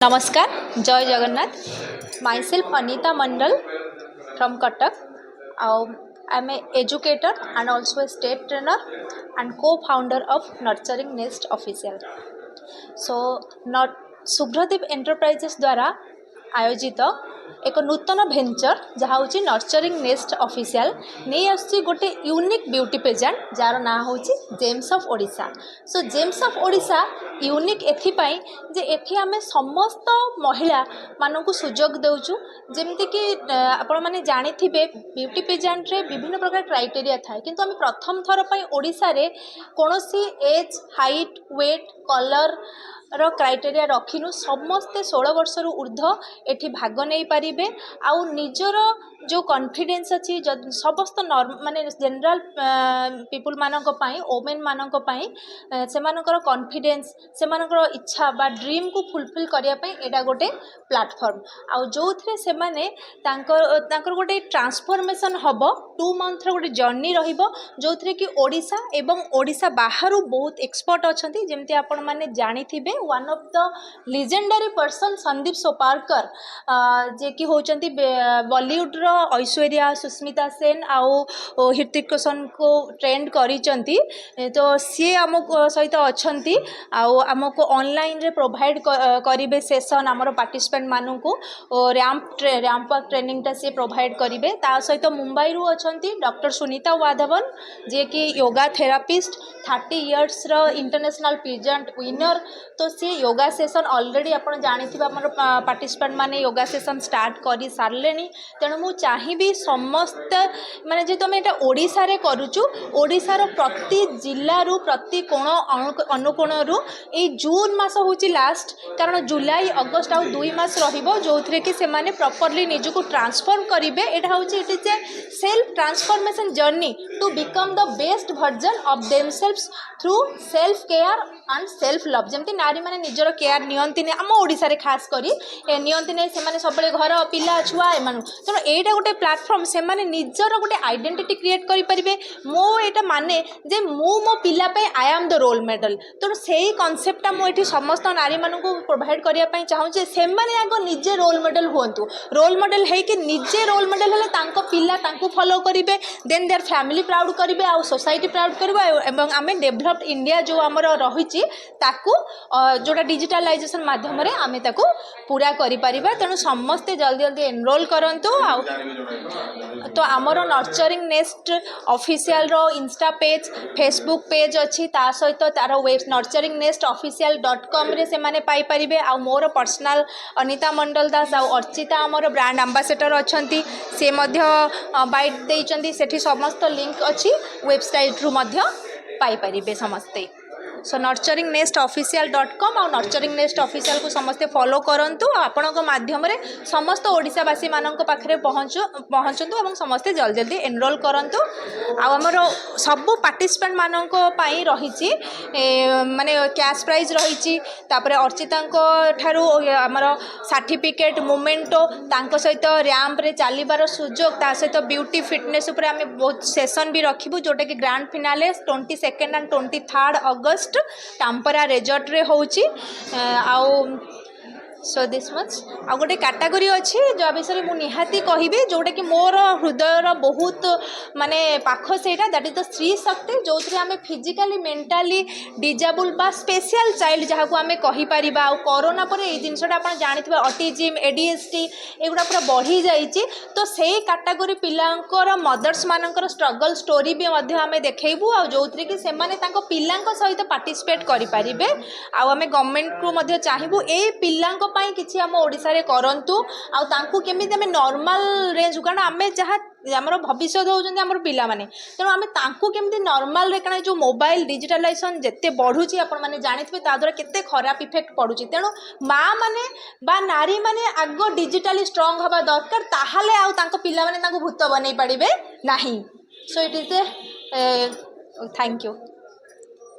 नमस्कार, जय Jagannath. Myself Anita Mandal from Cuttack. I'm an educator and also a state trainer and co-founder of Nurturing Nest Official. So, not Subhradeep Enterprises द्वारा आयोजित एक नूतन भेंचर जहाँ हूँ nurturing nest official नहीं आसुची गोटे यूनिक ब्यूटी पेजेंट जार ना हूँ gems of Odisha. So gems of Odisha unique एथिपाई जे एथि आमे समस्त महिला मानकु सुजोग देउछु जेमति कि आपण माने जानि थिबे ब्यूटी पेजेंट रे विभिन्न प्रकार क्राइटेरिया थाए किंतु आमे प्रथम थर पई ओडिशा रे कोनोसी एज हाइट वेट कलर रो क्राइटेरिया रखिनु समस्ते 16 वर्ष रु ऊर्ध्व एठी भाग नहीं पारिबे आउ निजर जो कॉन्फिडेंस अच्छी समस्त माने जनरल पीपुल मानक पई वोमेन मानक पई सेमानकर कॉन्फिडेंस सेमानकर इच्छा बा ड्रीम को फुलफिल करिया पई एडा गोटे प्लेटफॉर्म आउ जो थे से माने तांकर गोटे ट्रांसफॉर्मेशन हबो 2 मंथ रो गोटे जर्नी रहिबो जो थे कि ओडिशा एवं ओडिशा बाहरु बहुत एक्सपर्ट अछंती जेमति आपण माने जानि थिबे one of the legendary person Sandeep Soparkar जे कि होचंती बॉलीवुड रो ऐश्वर्या सुस्मिता सेन आउ हृतिक रोशन को ट्रेंड करिचंती तो सी आमको सहित अछंती आउ आमको ऑनलाइन रे प्रोवाइड करिवे सेशन हमर पार्टिसिपेंट मानु को रैंप ट्रेनिंग ता से प्रोवाइड करिवे ता सहित मुंबई रु अछंती डॉक्टर सुनीता वाधवन जे कि योगा थेरापिस्ट 30 इयर्स रो इंटरनेशनल पेजेंट विनर तो सी योगा सेशन ऑलरेडी आपण जानिथिबा हमर पार्टिसिपेंट माने योगा सेशन स्टार्ट करि सारलेनी तेणु मु चाहिबी समस्त माने जे तुम एटा ओडिसा रे करूचु ओडिसा रो प्रति जिल्ला रु प्रति कोण अनुकोण रु ए जून मास होची लास्ट कारण जुलाई अगस्त आ 2 मास रहिबो जोथरे कि से माने प्रॉपर्ली निजु को ट्रांसफॉर्म करिवे एटा होची it is a self transformation journey to become the best version of themselves through self care and self love जेमति नारी माने निजर केयर नियंती ने आम ओडिसा रे खास करी नियंती ने से माने सबले घर पिला छुआ एमानु तेणु एटा गोटे प्लेटफॉर्म से माने निजर गोटे आइडेंटिटी क्रिएट करि परिबे मो एटा माने जे मो पिला पे I am the role model तेणु सेही कॉन्सेप्टटा मो एठी समस्त नारी मानु को प्रोवाइड करिया पई चाहू जे से माने आगो निजे रोल मॉडल हुंतु रोल मॉडल है कि निजे रोल मॉडल हले तांको पिला तांको फॉलो करिवे देन देयर फैमिली प्राउड करिवे आ सोसाइटी प्राउड करिवे एवं आमे डेवलप्ड इंडिया जो हमर रहिछि ताकू जोटा डिजिटलाइजेशन माध्यम रे आमे ताकू पूरा करि परिबा तेणु समस्ते जल्दी जल्दी एनरोल करंतु तो आमर नर्चरिंग नेस्ट ऑफिशियल रो इंस्टा पेज फेसबुक पेज अच्छी ता सहित तार वेब नर्चरिंग नेस्ट official.com रे से माने पाई परिबे आ मोर पर्सनल अनिता मंडल दास आ अर्चिता आमर ब्रांड एम्बेसडर अछंती से मध्य बाइट देइचंती सेठी समस्त लिंक अच्छी वेबसाइट रु मध्य पाई परिबे समस्ते सो नर्चरिंग नेस्ट official.com और नर्चरिंग नेस्ट ऑफिशियल को समस्ते फॉलो करंतु आपण माध्यम रे समस्त ओडिशावासी मानक पाखरे पहुँचतु और समस्ते जल्दी जल्दी एनरोल करंतु आमर सब पार्टिसिपेंट मानक पई रहिछि माने कैश प्राइज रहिछि तापरे अर्चिता ठारू आमर सर्टिफिकेट मोमेंटो तांको सहित रैंप रे चलीबार सुजोग ता सहित ब्यूटी फिटनेस ऊपर आमे बहुत सेशन भी रखिबु जोटा कि ग्रैंड फिनाले 22 एंड 23 अगस्त टाम्परा रिजॉर्ट रे होची आउ सो दिस मच आ गोटे कैटेगरी अच्छी जो विषय मुझे निहाती कहबी जोटा कि मोर हृदयर बहुत माने पाख सेटा दैट इज द स्त्री शक्ति जो आम फिजिकाली मेंटाली डिजेबल बा स्पेशल चाइल्ड जहाँ को आम कहीपर आ कोरोना पर ये जिनसा आप जानी ऑटिज्म एडीएचडी एगुड़ा पूरा बढ़ी जाइए तो से कैटेगरी पिलांकर मदर्स मानकर स्ट्रगल स्टोरी भी आम देखू आ जो कि से पिला सहित पार्टिसिपेट करें आम गवर्नमेंट को चाहबू ए पिला किसी आम ओडिशा रे करंतु आ तांकू केमिति आमे नॉर्मल रेंज कारण आमे जहाँ आमर भविष्य होउछन्ती आमर पिला माने तेणु आमे तांकू केमिति नॉर्मल रे कारण जो मोबाइल डिजिटलाइजेशन जत्ते बढ़ुची आपण माने जानिथिबे ता द्वारा केते खराब इफेक्ट पडुची तेणु माँ माने बा नारी माने आगो डिजिटली स्ट्रांग हबा दरकार ताहाले आ तांको पिला माने तांको भूत बनै पाड़िबे नाही so it is A thank you.